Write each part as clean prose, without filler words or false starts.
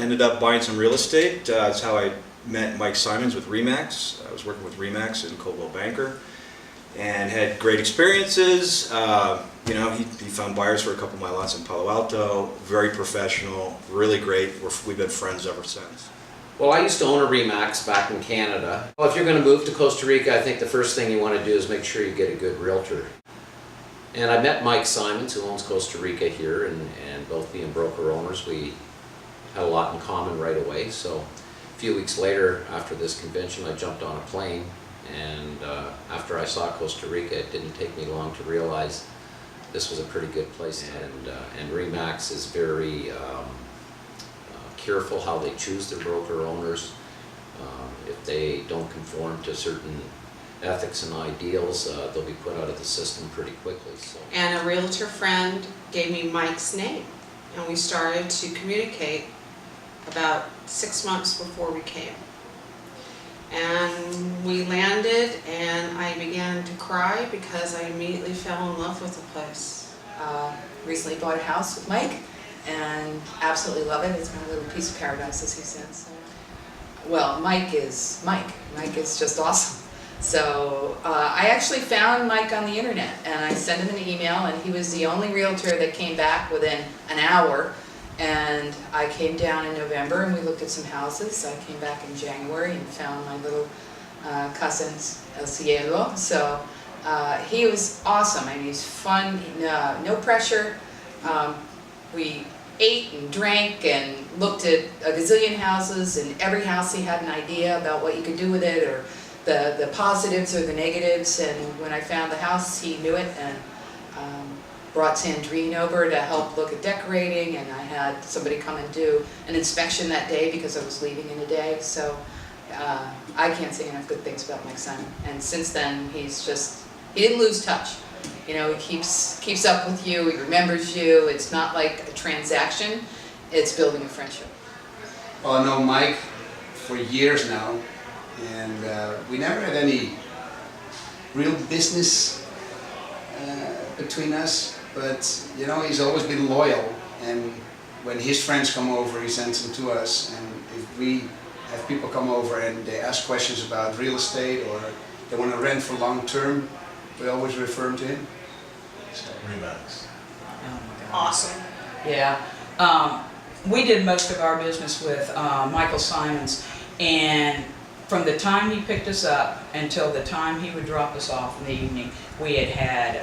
ended up buying some real estate. That's how I met Mike Simons with RE/MAX. I was working with RE/MAX in Coldwell Banker and had great experiences. You know, he found buyers for a couple of my lots in Palo Alto. Very professional, really great. We've been friends ever since. Well, I used to own a RE/MAX back in Canada. Well, if you're going to move to Costa Rica, I think the first thing you want to do is make sure you get a good realtor. And I met Mike Simons, who owns Costa Rica here, and both being broker owners, we had a lot in common right away. So a few weeks later, after this convention, I jumped on a plane, and after I saw Costa Rica, it didn't take me long to realize this was a pretty good place. And RE/MAX is very careful how they choose their broker owners. If they don't conform to certain ethics and ideals, they'll be put out of the system pretty quickly. So. And a realtor friend gave me Mike's name, and we started to communicate about 6 months before we came. And we landed, and I began to cry because I immediately fell in love with the place. Recently bought a house with Mike, and absolutely love it. It's my little piece of paradise, as he says. Well, Mike is Mike. Mike is just awesome. So I actually found Mike on the internet, and I sent him an email, and he was the only realtor that came back within an hour. And I came down in November, and we looked at some houses. I came back in January and found my little cousin's El Cielo. So he was awesome. I mean, he's fun, no pressure. We ate and drank and looked at a gazillion houses, and every house he had an idea about what you could do with it, or the positives or the negatives. And when I found the house, he knew it, and brought Sandrine over to help look at decorating, and I had somebody come and do an inspection that day because I was leaving in a day. So I can't say enough good things about Mike Simon. And since then, he didn't lose touch. You know, he keeps up with you, he remembers you. It's not like a transaction, it's building a friendship. Well, I know Mike for years now, and we never had any real business between us, but you know, he's always been loyal, and when his friends come over, he sends them to us. And if we have people come over and they ask questions about real estate, or they want to rent for long term, we always refer them to him. So. RE/MAX. Oh my God. Awesome. Yeah. We did most of our business with Michael Simons, and from the time he picked us up until the time he would drop us off in the evening, we had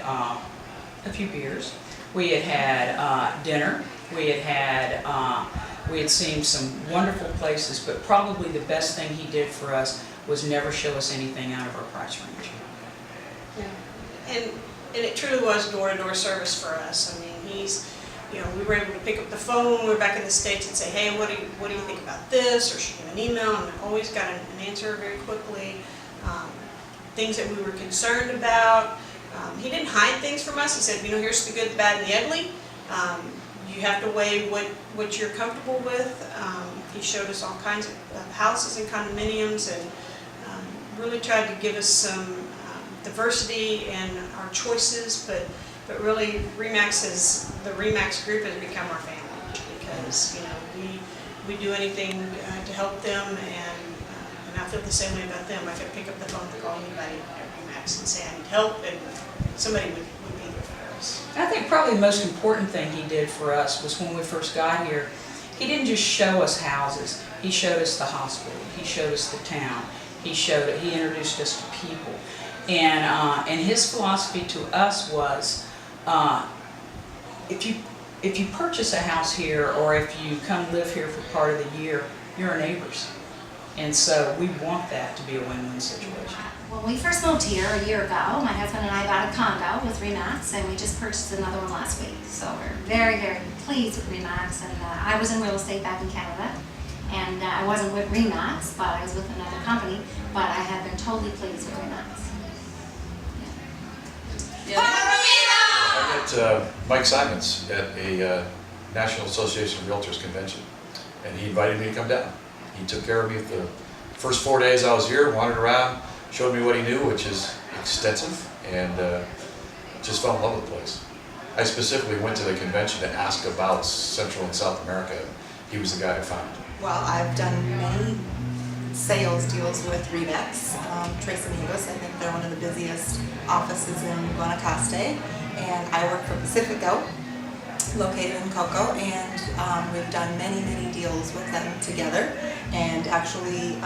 a few beers, we had dinner, we had seen some wonderful places, but probably the best thing he did for us was never show us anything out of our price range. Yeah. And it truly was door-to-door service for us. I mean, you know, we were able to pick up the phone when we were back in the States and say, hey, what do you think about this? Or shoot him an email, and I always got an answer very quickly. Things that we were concerned about. He didn't hide things from us. He said, you know, here's the good, the bad, and the ugly. You have to weigh what you're comfortable with. He showed us all kinds of houses and condominiums, and really tried to give us some diversity in our choices, but really the RE/MAX group has become our family, because you know, we do anything to help them, and I feel the same way about them. I could pick up the phone and call anybody at RE/MAX and say I need help, and somebody would be there for us. I think probably the most important thing he did for us was when we first got here, he didn't just show us houses, he showed us the hospital, he showed us the town, he introduced us to people. And his philosophy to us was, if you purchase a house here, or if you come live here for part of the year, you're our neighbors. And so we want that to be a win-win situation. When we first moved here a year ago, my husband and I bought a condo with RE/MAX, and we just purchased another one last week. So we're very, very pleased with RE/MAX. And I was in real estate back in Canada, and I wasn't with RE/MAX, but I was with another company, but I have been totally pleased with RE/MAX. Yeah. I met Mike Simons at a National Association of Realtors convention, and he invited me to come down. He took care of me the first 4 days I was here, wandered around, showed me what he knew, which is extensive, and just fell in love with the place. I specifically went to the convention to ask about Central and South America. He was the guy I found. Well, I've done many sales deals with Remax, Trace Amigos. I think they're one of the busiest offices in Guanacaste. And I work for Pacifico, located in Cocoa, and we've done many deals with them together. And actually,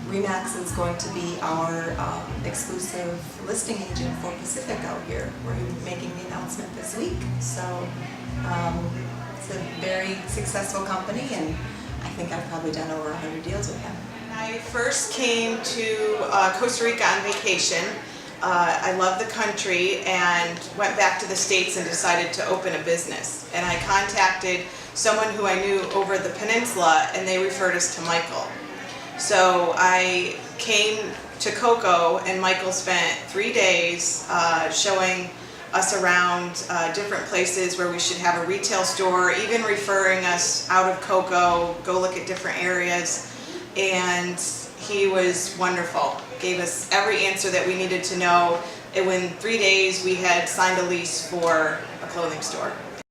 Remax is going to be our exclusive listing agent for Pacifico here. We're making the announcement this week. So it's a very successful company, and I think I've probably done over 100 deals with them. I first came to Costa Rica on vacation. I love the country and went back to the States and decided to open a business. And I contacted someone who I knew over the peninsula, and they referred us to Michael. So I came to Cocoa, and Michael spent 3 days showing us around different places where we should have a retail store, even referring us out of Cocoa, go look at different areas. And he was wonderful, gave us every answer that we needed to know. And within 3 days, we had signed a lease for a clothing store.